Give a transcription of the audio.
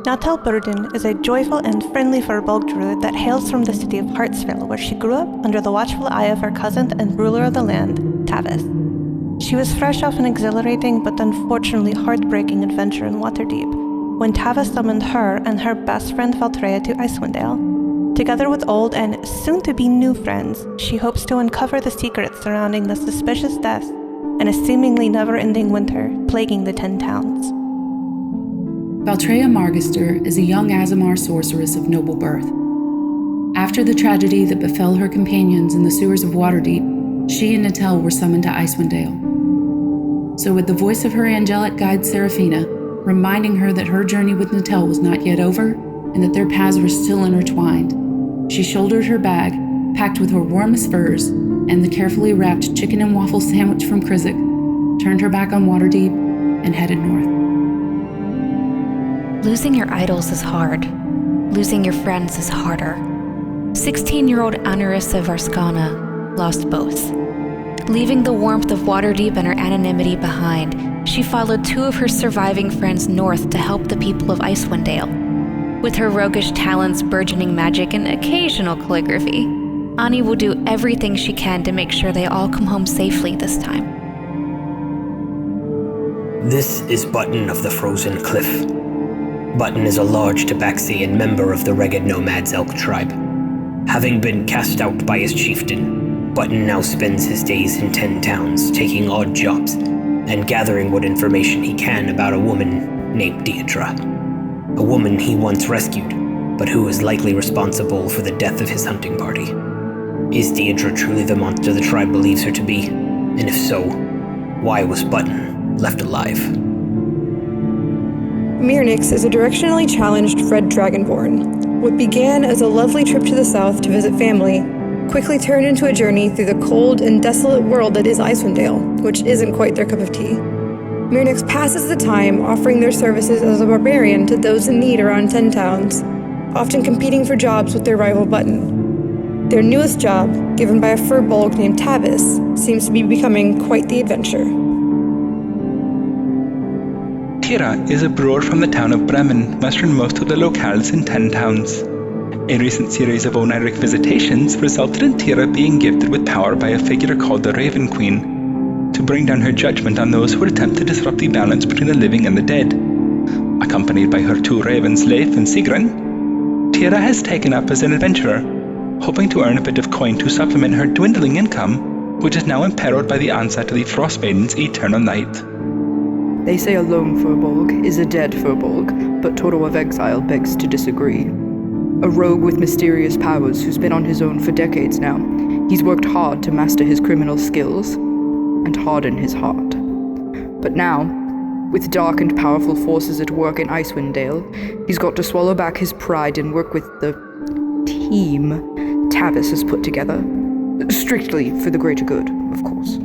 Natal Burden is a joyful and friendly Firbolg druid that hails from the city of Hartsville, where she grew up under the watchful eye of her cousin and ruler of the land, Tavis. She was fresh off an exhilarating but unfortunately heartbreaking adventure in Waterdeep, when Tavis summoned her and her best friend Valtreya to Icewind Dale. Together with old and soon-to-be new friends, she hopes to uncover the secrets surrounding the suspicious deaths and a seemingly never-ending winter plaguing the 10 towns. Valtreya Margister is a young Aasimar sorceress of noble birth. After the tragedy that befell her companions in the sewers of Waterdeep, she and Natel were summoned to Icewind Dale. So with the voice of her angelic guide Seraphina, reminding her that her journey with Natel was not yet over and that their paths were still intertwined, she shouldered her bag, packed with her warmest furs, and the carefully wrapped chicken and waffle sandwich from Krizik, turned her back on Waterdeep, and headed north. Losing your idols is hard. Losing your friends is harder. 16-year-old Anarissa Varskana lost both. Leaving the warmth of Waterdeep and her anonymity behind, she followed two of her surviving friends north to help the people of Icewind Dale. With her roguish talents, burgeoning magic, and occasional calligraphy, Ani will do everything she can to make sure they all come home safely this time. This is Button of the Frozen Cliff. Button is a large Tabaxian member of the Ragged Nomads Elk tribe. Having been cast out by his chieftain, Button now spends his days in 10 towns, taking odd jobs, and gathering what information he can about a woman named Deidre. A woman he once rescued, but who is likely responsible for the death of his hunting party. Is Deidre truly the monster the tribe believes her to be? And if so, why was Button left alive? Mirnix is a directionally challenged red dragonborn. What began as a lovely trip to the south to visit family quickly turned into a journey through the cold and desolate world that is Icewind Dale, which isn't quite their cup of tea. Mirnix passes the time offering their services as a barbarian to those in need around 10 towns, often competing for jobs with their rival Button. Their newest job, given by a Firbolg named Tavis, seems to be becoming quite the adventure. Tira is a brewer from the town of Bremen, westernmost of the locales in 10 towns. A recent series of oniric visitations resulted in Tira being gifted with power by a figure called the Raven Queen, to bring down her judgment on those who would attempt to disrupt the balance between the living and the dead. Accompanied by her 2 ravens, Leif and Sigrun, Tira has taken up as an adventurer, hoping to earn a bit of coin to supplement her dwindling income, which is now imperiled by the onset of the Frostmaiden's eternal night. They say a lone Firbolg is a dead Firbolg, but Toto of Exile begs to disagree. A rogue with mysterious powers who's been on his own for decades now, he's worked hard to master his criminal skills and harden his heart. But now, with dark and powerful forces at work in Icewind Dale, he's got to swallow back his pride and work with the team Tavis has put together. Strictly for the greater good, of course.